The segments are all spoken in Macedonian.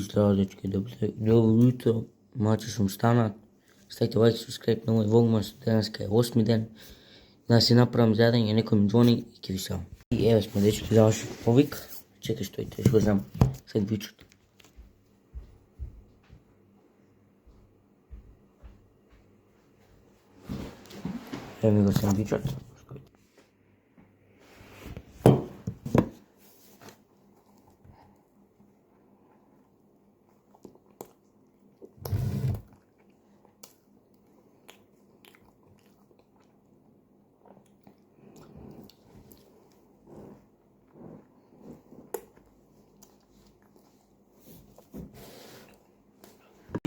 Zdravo dečki, dobro jutro, malce sem stanat, stavite like, subscribe na moj vlogmas, danas je 8. den, danas si napravim zjadanje, neko mi zvoni i kivisao. I evo smo dečki završili povik, čekaj stojite, još znam sad vičut. Evo mi ga sam vičut.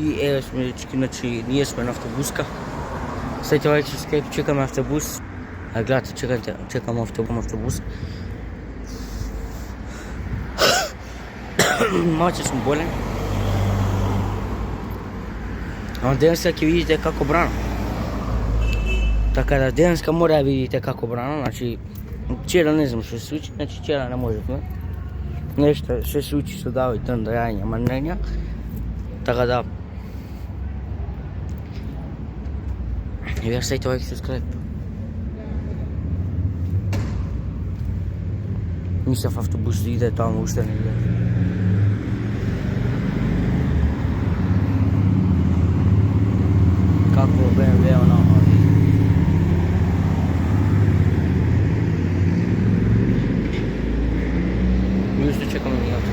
I evo smo dečki, znači nije smo na avtobuska. Stavite like, subscribe, čekam avtobus. A gledajte, čekam avtobus. Malce sam bolen. A denska ќе vidите како брана. Така да денска мора да видите како брана, значи вчера не знам што се случи, значи вчера не можевме. Нешто се случи со Давид Андрајања, манења. Така да и вие ставите лайк, subscribe. Мислев автобус да иде таму, уште не иде. Какво BMW оно? Ми уште чекаме минато.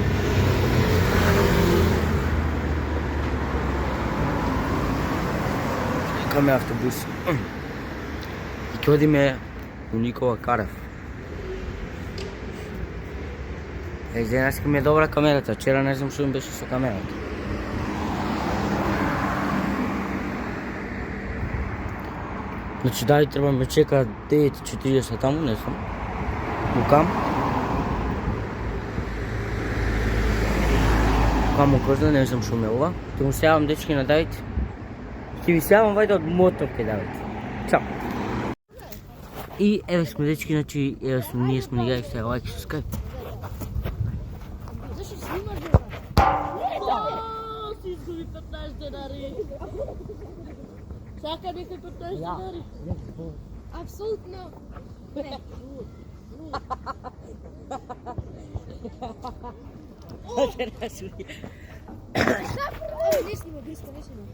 Чекаме автобус. И ќе одиме у Никола Карев. Денеска ми е добра камерата, вчера не знам што им беше со камерата. Значи дали треба ме чека 9:40 таму, не знам. Мукам. Каму козна, не знам што ме ова. Те му сјавам дечки на Давид. Ќе ви сјавам вајде од мотор ке Давид. Чао. И еве сме дечки, значи еве сме, ние сме играјќи сега лайк и subscribe. Зашто снимаш бе? Си изгуби 15 денари. Сака некој 15 денари? Апсолутно не. Не снимам. Не снимам.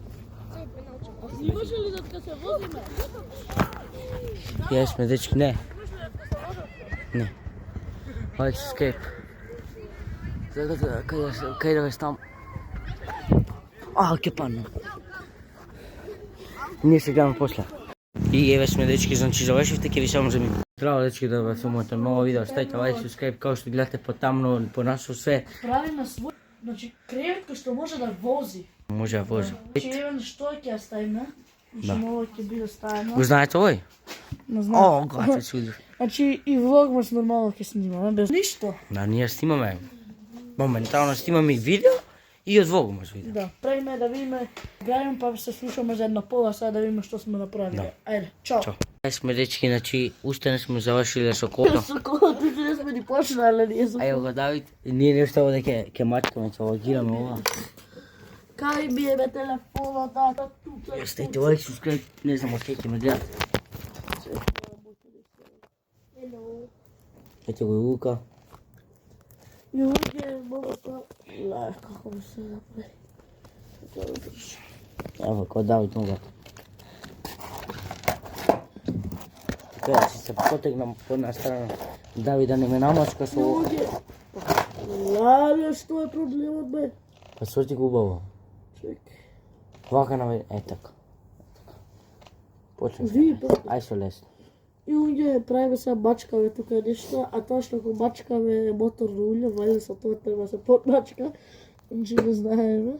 Снимаш ли затка се возиме? Јас сме дечки, не. Лайк, subscribe. Кај да ве стам? Ке падна. Ние се гледаме после. И еве сме дечки, значи завршивте, ќе ви само за минути. Здраво дечки, да ве филмувате ново видео, ставите лайк, subscribe, како што гледате потамно, по нашо све. Правиме свој, значи кревет кој што може да вози. Може да вози. Значи еве што ќе ја ставиме? Значи ова ќе биде ставено. Го знаете овој? Не знам. Гледате се удив. Значи и влогмас нормално ќе снимаме без ништо. Да, ние снимаме. Моментално снимаме и видео и од влогмас видео. Да, правиме да видиме, играјме па се слушаме за една пола, сега да видиме што сме направили. Да. Ајде, чао. Сме дечки, значи уште не сме завршиле со колото. Со колото не сме ни почнале, ние со. Ево го Давид, ние нешто овде ќе мачкаме, ќе логираме ова. Кај ми е бе телефоната, тука. Ставите лайк, subscribe, не знам още ќе ме гледате. Ете го и Лука. Јуќе, бабата. Лај, како ми се направи. Ево, кој Давид нога. Така, си се потегнам по една страна. Давид да не ме намачка со ова. Лале, што е проблемот, бе? Па сорти го убаво. Чекай. Вака наве, така. Почнем. Ај со лесно. И уѓе правиме сега бачкаве тука нешто, а тоа што го бачкаме моторно улје, вајде со тоа треба се подмачка, значи го знаеме.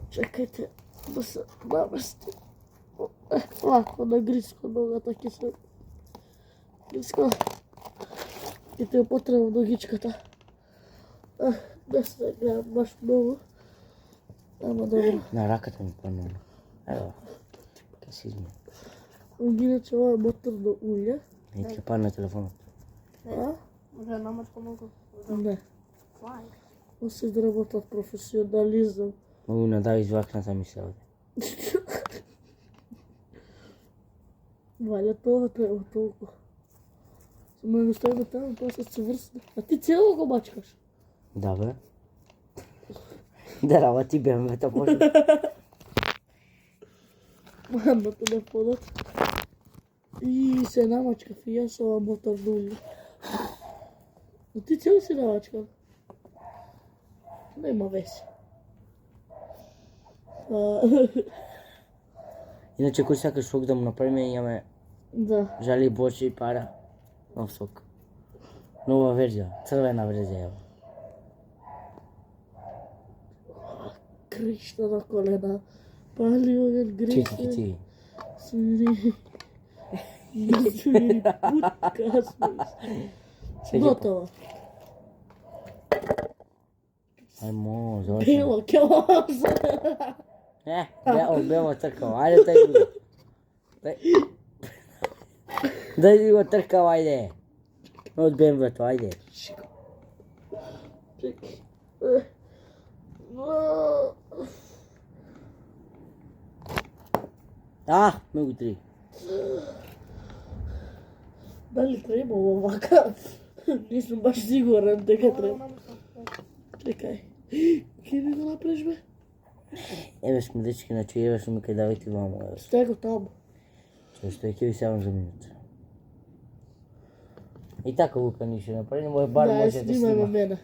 Чекајте да се намести. Лако на гриско ногата ќе се... Гриско. И те потребам ногичката. Не се гледам баш многу. Ама добро. На раката ми падна. Ево. Ке се измија. Иначе ова е моторно улје. И ќе падне телефонот. А? Може да намачка многу? Не. Он се изработат професионализам. Могу на да извакната ми се оде. Валя това треба толкова. Само го ставим там, после се врсне. А ти цело го бачкаш? Да бе. Да работи БМВ-та може. Мамата на подат. И се намачка фија со мотор нула. Но ти цело си намачка? Нема веси. Иначе кој сакаш сок да му направиме, имаме Да. жали бочи и пара. Нов сок. Нова верзија, црвена верзија ево. Кришта на колена. Пали оген греше. Чики. Свири. Свири путка смис. Готово. Ајмо, завршено. Бело, кјос. Бело тркава, ајде тај го. Дај го тркава, ајде. Од БМВ-то, ајде. Чекай. Ме го три. Дали треба овака? Не сум баш сигурен дека треба. Чекај. Ке ми го направиш бе? Еве сме дечки, значи еве сме кај Давид и мамо. Стай го таму. Што ќе ви севам за минута. И така Лука ни ще направи, мој бар Да, може да снимај ме снима. мене.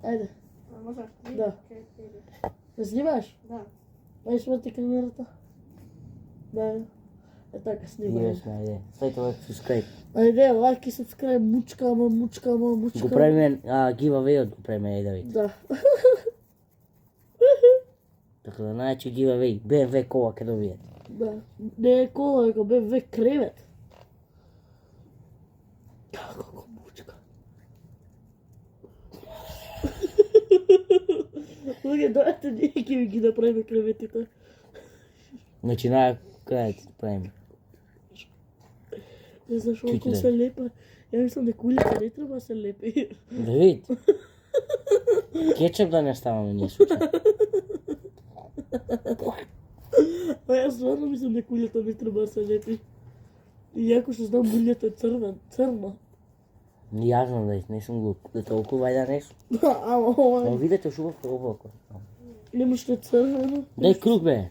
Ајде. Да. Ме снимаш? Да. Ајде смрти камерата. Да. Е така снимај. Јесме, ајде. Слајте лайк, subscribe. Ајде, лайк и subscribe, мучкамо. Го правиме giveaway-от, го правиме, ајде Давид. Да. Така да најачи giveaway, BMW кола ке добиете. Да. Не е кола, дека бе век кревет. Како го мучка. Луѓе, дојате, ние ќе ви ги направиме креветите. Значи најкрајот ќе правиме. Не знаш Чујте, колку да. се лепа. Ја мислам дека улица не треба да се лепи. Давид. Кетчуп да не ставаме ние случајно. А јас стварно мислам дека улица не треба да се лепи. И јако што знам улица е црна. Ја знам да не сум глуп. Да толку вајда нешто. Ама Но ова видете шубав облако. немаш ли црвено? Дај круг бе.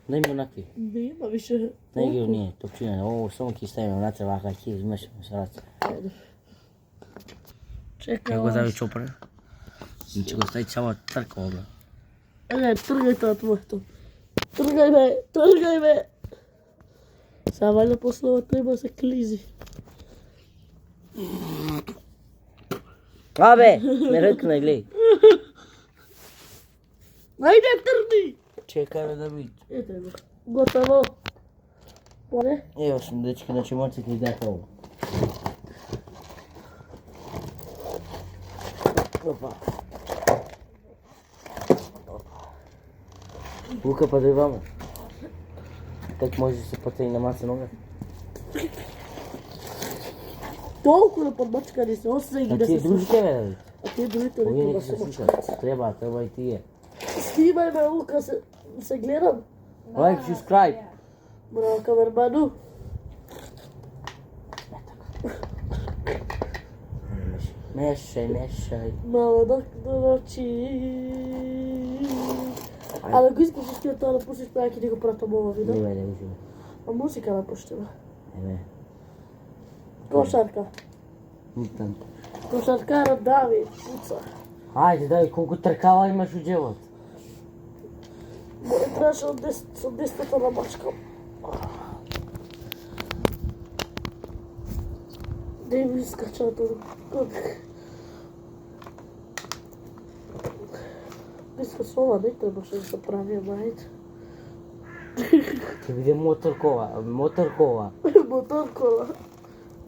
Дај ми онакви. Нема више. Дај ги оние топчине. Ово само ќе ставиме внатре вака, ќе измешаме со раце. Ајде. Чекај. Ќе го зави чопре. И ќе го стави само трка обла. Ајде, тргај тоа твоето. Тргај бе. Сега вајде после ова треба да се клизи. Абе, ме ръкна, глеј. Ајде, трни! Чекај бе да види. Ете го. Готово. Поне? Ево сум дечки, значи моци ќе издете ово. Опа. Лука, па дој вамо. Так може да се потрене на маца нога. Толку да подбачкани се, осеј ги А да тие се другите бе да види. А тие другите не Овие треба не да се се слушат. мачкат. Треба и тие. Снимај ме, Лука, се гледам. Лайк, subscribe. Браво, камерману. Мешај. Мала до ночи. Але го искаш искаш тоа да пуштиш, па ја ќе ти го пратам ова видео. Не бе, уживо. А музика да пуштиме. Еве. Кошарка. Мутан. Кошаркара Давид, пуца. Ајде, дај, колку тркава имаш у џевот? Мој траше со 10 на бачкам. Дей ми искача тоа. Мисля, со ова не требаше да се прави, мајте. Ќе биде моторкова. Моторкола.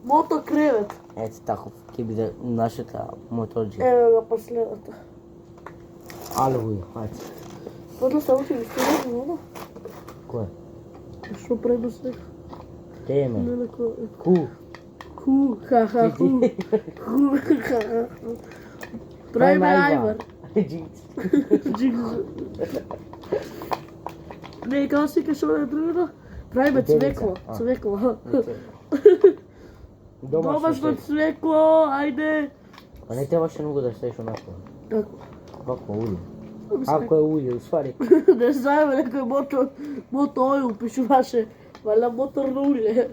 Мотокревет. Ето таков, ќе биде нашата моторџи. Еве го последната. Але го ја, ајде. Подно само ќе ми стигне вода. Кој? Што пренос нека? Теме. Не neko... Ку. Ха, ха, ха. Правиме ајвар. Джинкс. Джинкс. Не, како си каш ова другото? Правиме цвекло. Цвекло. Домашно цвекло, ајде. Па не требаше многу да стаеш онако. Како? Како улје? Ако е улје, уствари. Не знаеме некој мото ојл пишуваше. Валя мотор улје.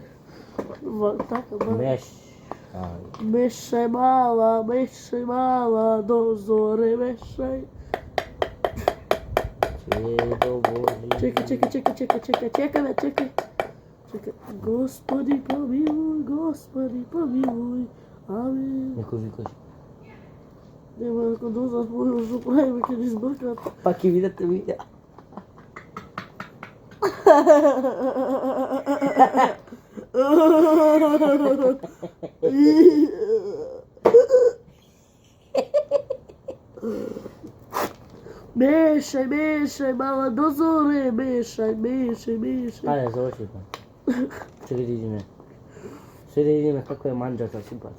Така, Меш. Мешај мала, до зоре мешај. Чекај. Господи помилуј, амин. Некој викаш. Нема ако дозад можеш да правиме ќе ни збркат. Па ќе видите видео. Мешај мала, до зоре мешај. Ајде, заврши па. Чекай да идеме. Се да идеме како е манџата сипат.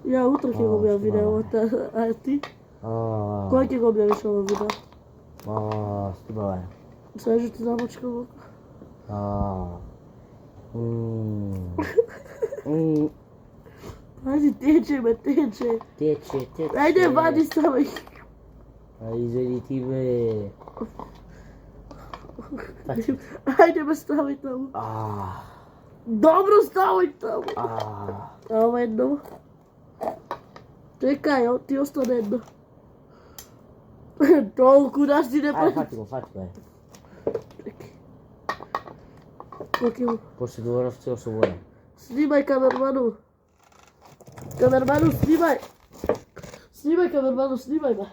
Ја утре ќе го објавам видеото, а ти? Кој ќе го објавиш ова видео? Стиба бе. Свежо ти замачка во. Ајде, тече. Тече. Ајде, вади ставај. Изведи ти бе. Ајде ме ставај таму. Добро ставај таму. Ова едно. Чекај, ти остане едно. Толку нас ти не прави. Фати го. Окей. После говорав цел свободен. Снимај, камерману, снимај. Снимај, бе.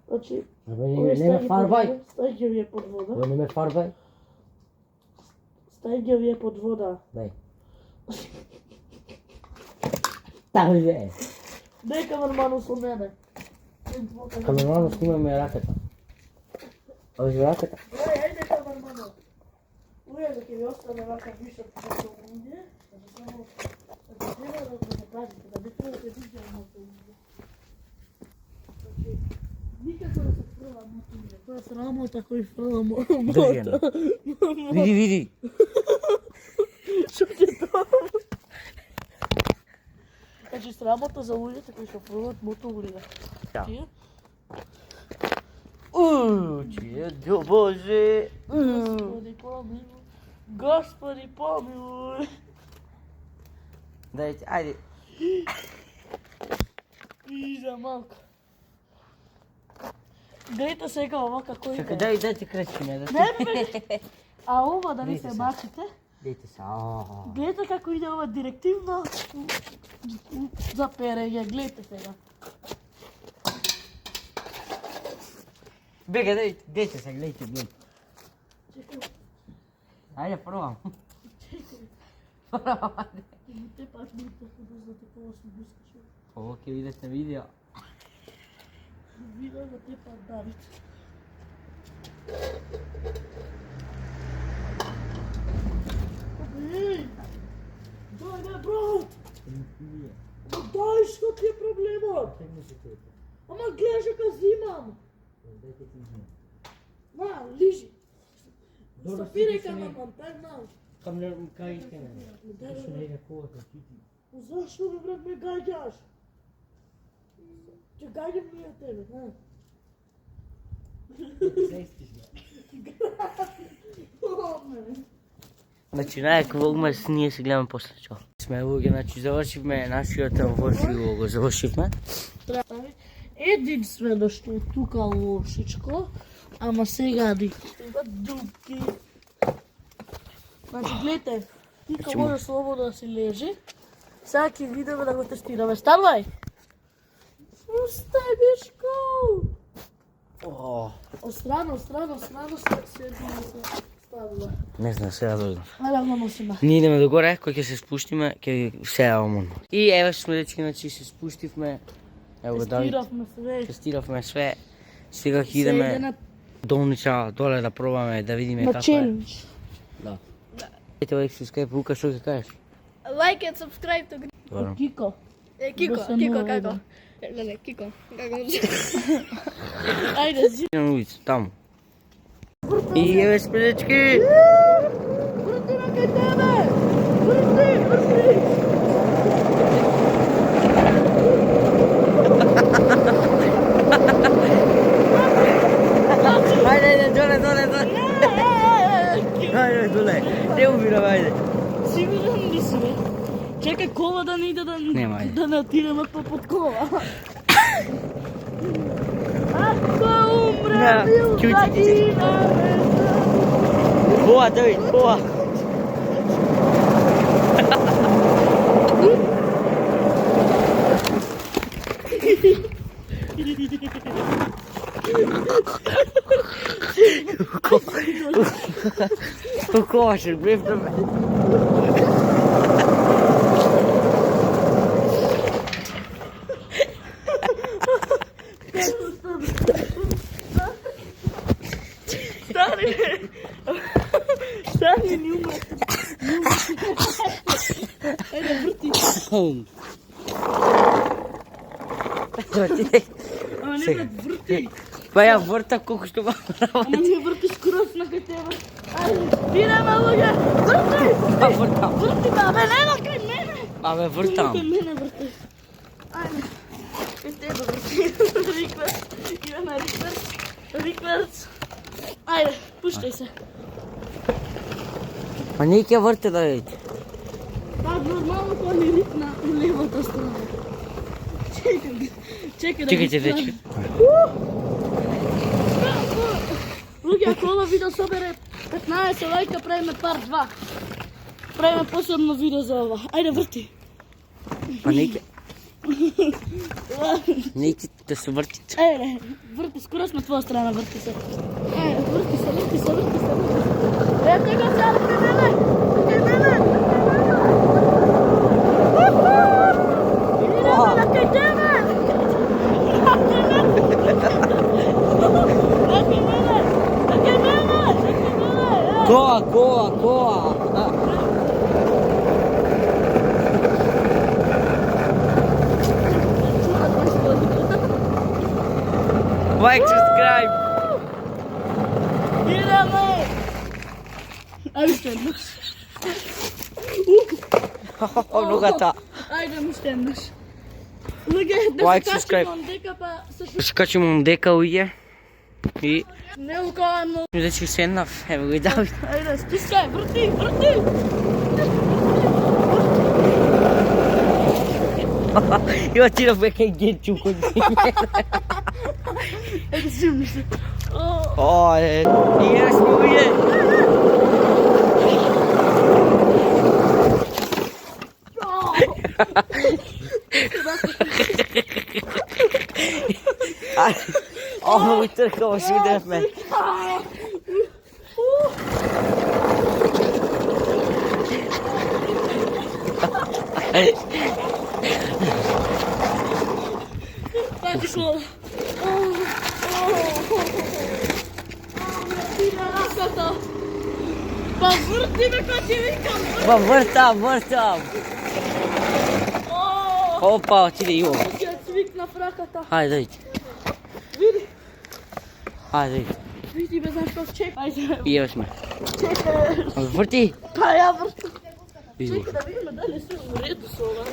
Значи, Не ме фарбај. Стај ги вие под вода. Не ме фарбај. Стај ги вие под вода. Дај. Тави бе. Не, камерману, со мене. Камерману, снимај ме ракета. Овиш ракета? Ајде, камерману. Ује, да ќе ви остане вака вишок како луѓе, само да треба да го пазите, да не треба да видите моето луѓе. Значи, никако да се фрла моето луѓе, тоа срамота кој фрла моето. Види. Што ќе тоа? Значи, срамота за луѓето кои што фрлат моето луѓе. Да. Тие? Чедо Боже. Господи помилуј. Дајте, ајде. Иза малка. Гледате сега ова како иде. Чекај, дајте кречиме. Не, а ова да не се бачите. Дайте се. Гледате како иде ова директивно за перење. Гледате сега. Бега, дайте се, гледайте. Чекай. Ајде, пробам. Те пак моите да кога се бускаш. Ово ќе видите видео. Видео да те пак Давид. Ей! Дојде брат! Дај, што ти е проблемот? Ама гледаш дека зимам. На, лижи. Стапирај камерман, пегнал. Кајте ме. Што не е колата, чити. Зашто бе брат ме гаѓаш? Ќе гаѓам ми од тебе, ха? Значи, најако умес, ние се гледаме после чо. Сме луѓе, значи завршивме нашиот воршиво, го завршивме. Единствено што е тука лошичко, ама сега има дупки. Значи, гледате, Тика може слободно да си лежи. Сега ќе видиме да го тестираме. Станувај! Устај, Бишко! Острано се станува. Не знам, сега дојдам. Ајде, го носиме. Ние идеме догоре, кој ќе се спуштиме, ќе сега омон. И еве сме речки, значи се спуштивме. Ево го Давид. Тестиравме све. Сега ќе идеме долнича доле да пробаме, да видиме како е. На челендж. Да. Ете овој subscribe, Лука, што ќе кажеш? Like and subscribe to Добро. Кико. Kiko, kako? Гледай, Кико, како му Ајде, зи. На улица, таму. И еве спредечки! Врти на кај тебе! Врти! Ајде, доле. Ајде, доле. Не убирам, ајде. Сигурен ли си, бе? Чекај кола да не иде Нема, ајде. да не отидеме под кола. Ако умре, бил да гинаме. Боа, Давид, боа. Кошер, блеф да ме. Стани, не умре. Ајде, врти. Ама не, брат, врти. Па ја вртам колку што ма Ама не врти скроз на кај тебе. Ајде, идеме, луѓе. Врти! Па вртам. Врти, бе, нема кај мене. Абе вртам. Кај мене врти. Ајде. Кај тебе врти. Рикверс. Идеме, рикверс. Ајде, пуштај се. Па не ќе врте да видите. Па нормално кога ни ритна у левата страна. Чекај да Чекајте, го дечки. Луѓе, ако ова видео собере 15 лајка, правиме пар 2. Правиме посебно видео за ова. Ајде, врти. Па не ќе да се вртите. Ајде, врти, скоро на твоја страна, врти се. Ајде, врти се. Е, тега се, кај мене. Идеме на кај тебе. Коа. Like, subscribe. Идеме. Ајде, Ногата. Ајде ми стендаш. Луѓе, да Like, се subscribe. качим дека па се Скачувам дека уѓе. И не укавам. дечки седнав, ево го и Давид. Ајде, стискај, врти. И отидов веќе генчу кон Ајде, зимни се. и еве сме уѓе. Оно тркаво си удевме. Пати кола. Раката. Па врти ме кога ти викам. Па вртам. Опа, отиде Иво. Ќе цвикна в раката. Хајде, дојди. Види. Хајде, дојди. Види бе, знаеш како чек. Ајде. И еве сме. Чекај. Врти. Па ја вртам. Иво. Чекај да видиме дали се у реду со ова.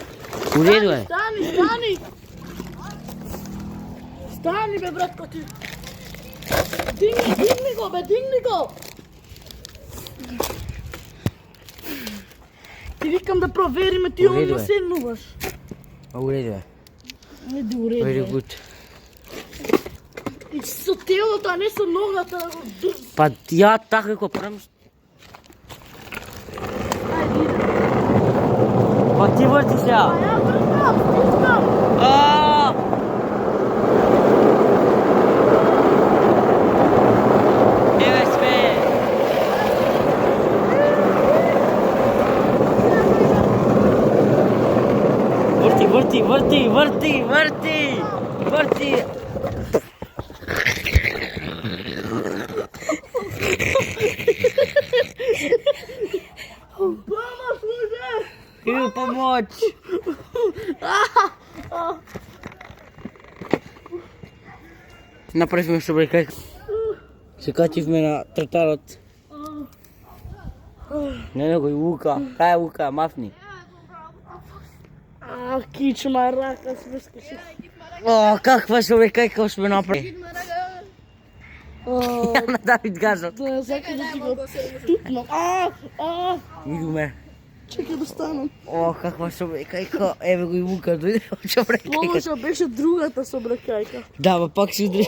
У реду е. Стани. Стани бе, брат, ко ти. Дигни го. Ти викам да провериме ти У реду онно е. седнуваш. У реду е. Иди у реду. Very е. good. И со телото, а не со ногата да го држ. Па ја така како правам. Ајде, иде. Па ти врти сега. А ја вртам, стискам. Еве сме. Врти. Помош, луѓе! Иду помоć. Направивме собрекајка. Се кативме на тротарот. Не некој Лука. Кај е Лука? Мафни. Кичма рака смескаше. О, каква собрекајка сме направили. Ја на Давид газот. Да, сакам да ти го тупнам. Идуме. Чекай да станам. О, каква собрекајка. Еве го и Лука, дојде од собрекајка. Лошо беше другата собракајка. Да, ба пак се удри.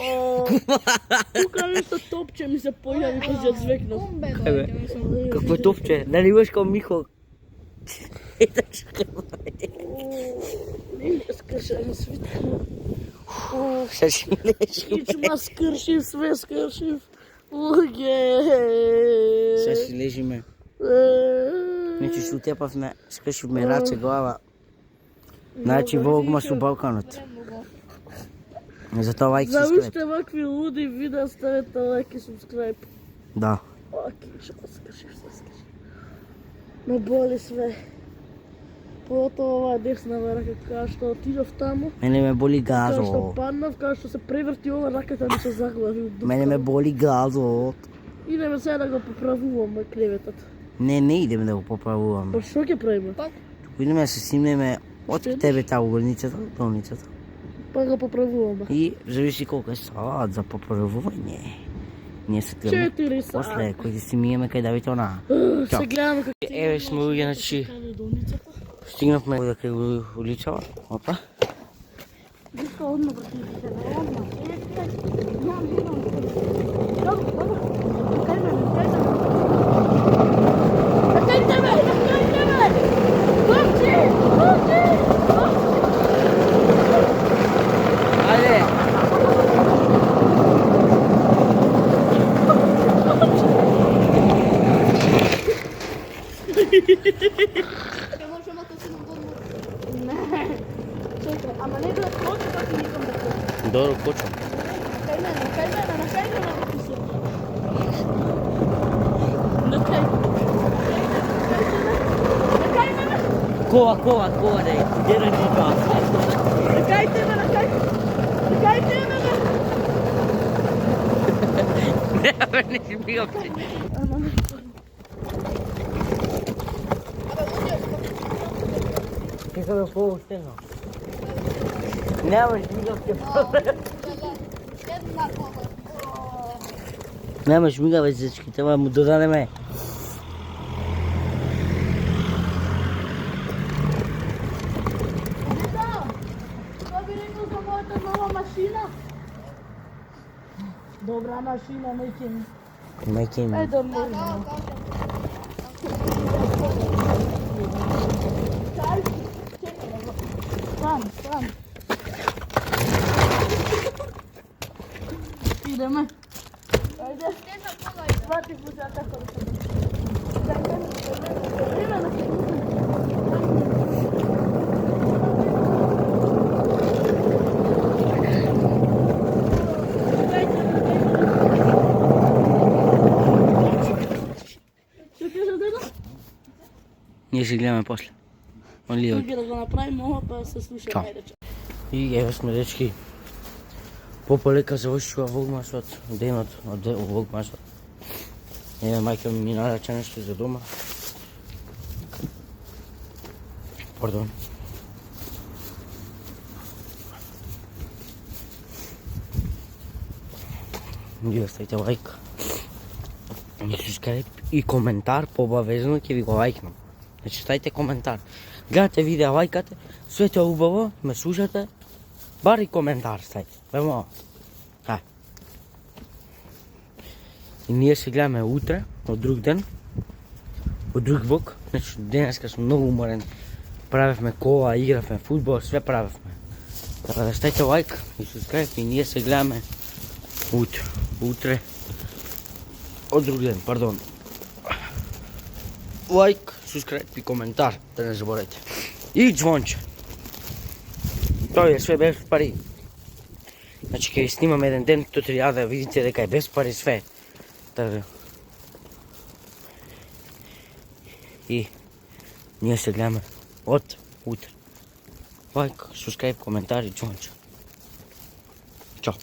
Тука нешто топче ми се појави кога ја звекнав. Какво топче? Дали имаш као Михо? Не скршен свит. Се си лежи. Кичма скршив, све скршив. Луѓе. Се си лежиме. Значи се утепавме, скршивме раце, глава. Значи волгма со Балканот. Затоа лайк За субскрайб. уште вакви луди видеа ставете лайк и субскрайб. Да. Кичма скршив, све скршив. Ме боли све. Потоа оваа десна рака, кога што отидов таму, Мене ме боли кога што газот. паднав, кога што се преврти ова раката ми се заглави. Мене ме боли газот. Идеме сега да го поправуваме клеветот. Не идеме да го поправуваме. Па што ќе правиме? Идеме да се снимеме од тебе таа уголницата, долницата. Па го поправуваме. И зависи колку е сад за поправување. Ние се гледаме 4 сати. после кој си миеме кај Давид она. Се гледаме како Еве сме луѓе, значи долницата. стигнавме до кај улицава. Опа. Вика одно братите, одно. Добро. Ајде. Не можемо да се надолу. Не. Чекай, ама не да хоче како никам да хоче. Добро, почвам. Кај мене да пише. На кај. Кова, да е. Дедо ти тоа. На кај тебе, на кај. На кај тебе, бе. Не си бигав ти. Ама не. Како да поуштено. Немаш бигав ти. Една кола. Немаш мигаве зечки, треба му додадеме. Што би рекол за мојата нова машина? Добра машина, мајке ми. Мајке ми. Ајде, можеме. Стан. Идеме. Ајде. Една кола е. Свати пуша како да се. Име на Ние се гледаме после. Онли од. Тука да го направиме ова, па да се слуша Чао. најрече. И еве сме дечки. Пополека завршува Волгмасот, денот од Волгмасот. Еве мајка ми нарача нешто за дома. Пардон. И оставите лайк. И субскрайб и коментар, побавезно ќе ви го лајкнам. Значи ставите коментар. Гледате видео, лајкате, све тоа убаво, ме слушате, бар и коментар ставите. Вемо. Ај. И ние се гледаме утре, од друг ден, од друг бок. Значи денеска сум многу уморен. Правевме кола, игравме фудбал, све правевме. Така да ставите лайк и субскрайб и ние се гледаме утре. Од друг ден, пардон. Лайк, субскрайб и коментар, да не заборавате. И звонче. Тоа е све без пари. Значи ќе снимам еден ден, тоа треба да видите дека е без пари све. Така. И ние се гледаме од утре. Лайк, субскрайб, коментар и звонче. Чао.